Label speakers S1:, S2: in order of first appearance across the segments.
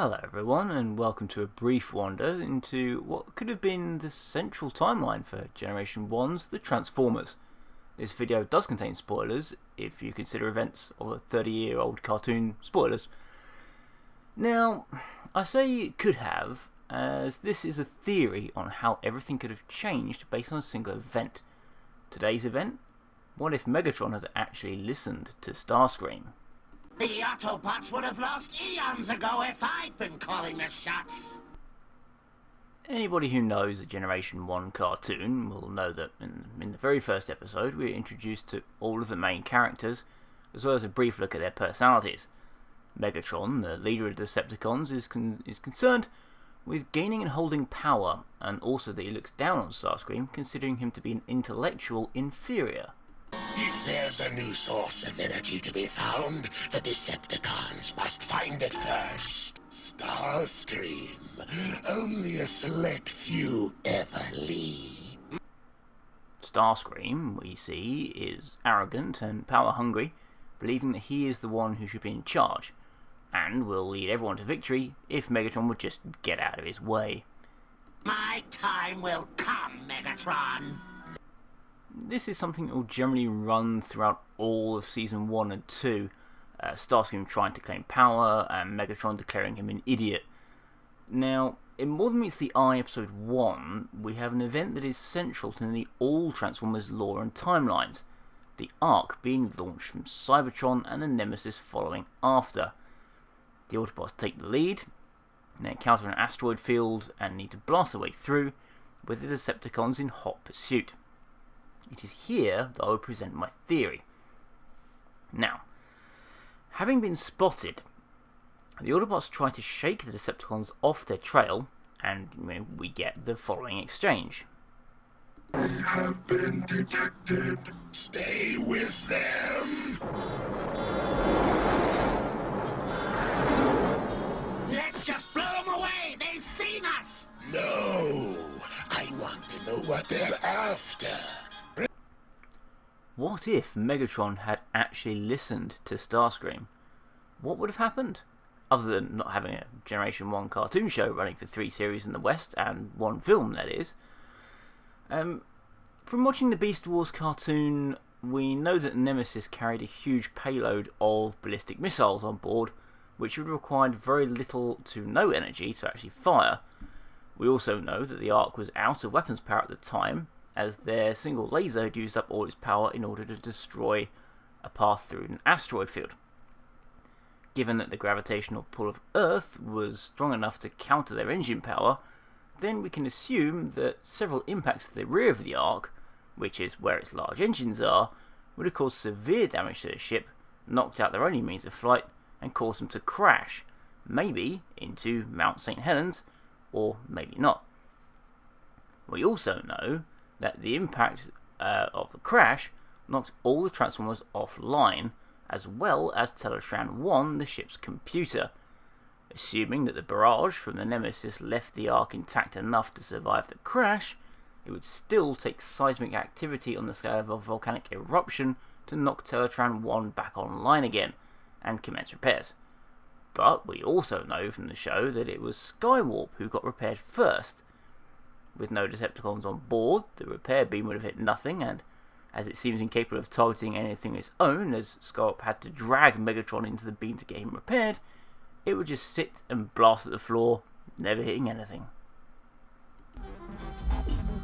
S1: Hello everyone, and welcome to a brief wander into what could have been the central timeline for Generation 1's The Transformers. This video does contain spoilers, if you consider events of a 30-year-old cartoon spoilers. Now, I say it could have, as this is a theory on how everything could have changed based on a single event. Today's event? What if Megatron had actually listened to Starscream?
S2: The Autobots would have lost eons ago if I'd been calling the shots.
S1: Anybody who knows a Generation 1 cartoon will know that in the very first episode we are introduced to all of the main characters, as well as a brief look at their personalities. Megatron, the leader of the Decepticons, is concerned with gaining and holding power, and also that he looks down on Starscream, considering him to be an intellectual inferior.
S2: If there's a new source of energy to be found, the Decepticons must find it first. Starscream. Only a select few ever leave.
S1: Starscream, we see, is arrogant and power-hungry, believing that he is the one who should be in charge, and will lead everyone to victory if Megatron would just get out of his way.
S2: My time will come, Megatron.
S1: This is something that will generally run throughout all of Season 1 and 2, Starscream trying to claim power and Megatron declaring him an idiot. Now, in More Than Meets the Eye Episode 1, we have an event that is central to nearly all Transformers lore and timelines, the Ark being launched from Cybertron and the Nemesis following after. The Autobots take the lead, they encounter an asteroid field and need to blast their way through, with the Decepticons in hot pursuit. It is here that I will present my theory. Now, having been spotted, the Autobots try to shake the Decepticons off their trail, and we get the following exchange.
S2: We have been detected. Stay with them. Let's just blow them away. They've seen us. No, I want to know what they're after.
S1: What if Megatron had actually listened to Starscream? What would have happened? Other than not having a Generation 1 cartoon show running for 3 series in the West, and 1 film, that is. From watching the Beast Wars cartoon, we know that Nemesis carried a huge payload of ballistic missiles on board, which would have required very little to no energy to actually fire. We also know that the Ark was out of weapons power at the time, as their single laser had used up all its power in order to destroy a path through an asteroid field. Given that the gravitational pull of Earth was strong enough to counter their engine power, then we can assume that several impacts to the rear of the Ark, which is where its large engines are, would have caused severe damage to the ship, knocked out their only means of flight, and caused them to crash, maybe into Mount St. Helens, or maybe not. We also know that the impact of the crash knocked all the Transformers offline, as well as Teletran 1, the ship's computer. Assuming that the barrage from the Nemesis left the Ark intact enough to survive the crash, it would still take seismic activity on the scale of a volcanic eruption to knock Teletran 1 back online again, and commence repairs. But we also know from the show that it was Skywarp who got repaired first. With no Decepticons on board, the repair beam would have hit nothing, and as it seems incapable of targeting anything of its own, as Skywarp had to drag Megatron into the beam to get him repaired, it would just sit and blast at the floor, never hitting anything.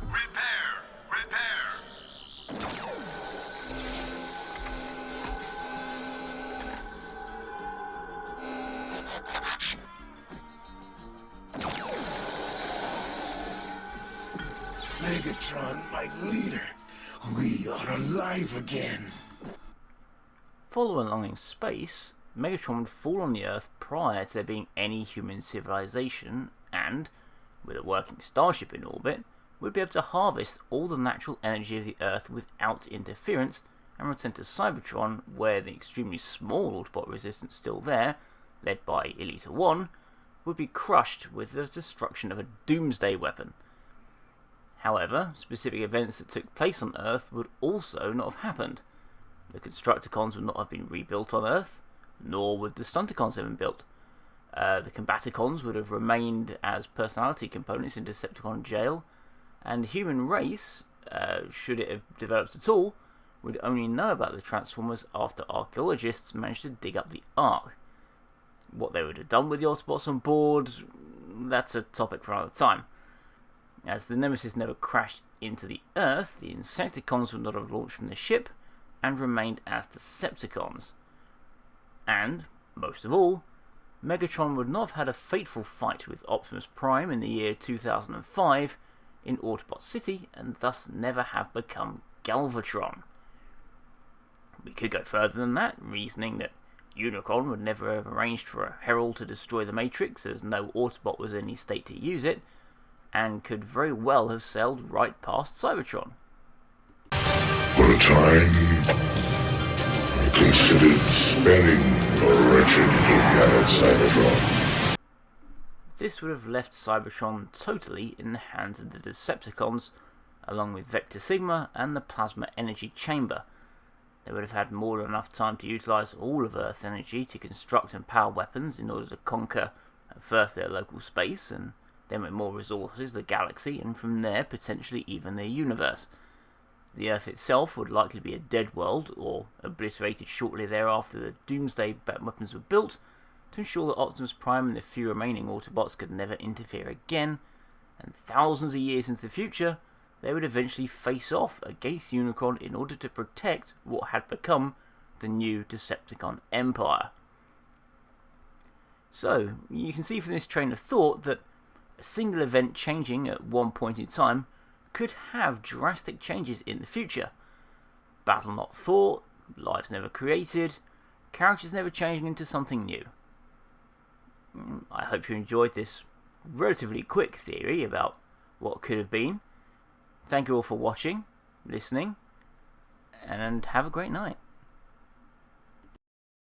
S3: Repair! Repair!
S2: Megatron, my leader. We are alive again.
S1: Following along in space, Megatron would fall on the Earth prior to there being any human civilization, and, with a working starship in orbit, would be able to harvest all the natural energy of the Earth without interference, and return to Cybertron, where the extremely small Autobot resistance still there, led by Elita 1, would be crushed with the destruction of a doomsday weapon. However, specific events that took place on Earth would also not have happened. The Constructicons would not have been rebuilt on Earth, nor would the Stunticons have been built. The Combaticons would have remained as personality components in Decepticon jail, and the human race, should it have developed at all, would only know about the Transformers after archaeologists managed to dig up the Ark. What they would have done with the Autobots on board, that's a topic for another time. As the Nemesis never crashed into the Earth, the Insecticons would not have launched from the ship and remained as Decepticons. And, most of all, Megatron would not have had a fateful fight with Optimus Prime in the year 2005 in Autobot City and thus never have become Galvatron. We could go further than that, reasoning that Unicron would never have arranged for a Herald to destroy the Matrix, as no Autobot was in any state to use it, and could very well have sailed right past Cybertron.
S2: For a time, I considered sparing the wretched planet Cybertron.
S1: This would have left Cybertron totally in the hands of the Decepticons, along with Vector Sigma and the Plasma Energy Chamber. They would have had more than enough time to utilise all of Earth's energy to construct and power weapons in order to conquer at first their local space, and then with more resources the galaxy, and from there potentially even their universe. The Earth itself would likely be a dead world, or obliterated shortly thereafter the Doomsday weapons were built, to ensure that Optimus Prime and the few remaining Autobots could never interfere again, and thousands of years into the future, they would eventually face off against Unicron in order to protect what had become the new Decepticon Empire. So, you can see from this train of thought that a single event changing at one point in time could have drastic changes in the future. Battle not fought, lives never created, characters never changing into something new. I hope you enjoyed this relatively quick theory about what could have been. Thank you all for watching, listening, and have a great night.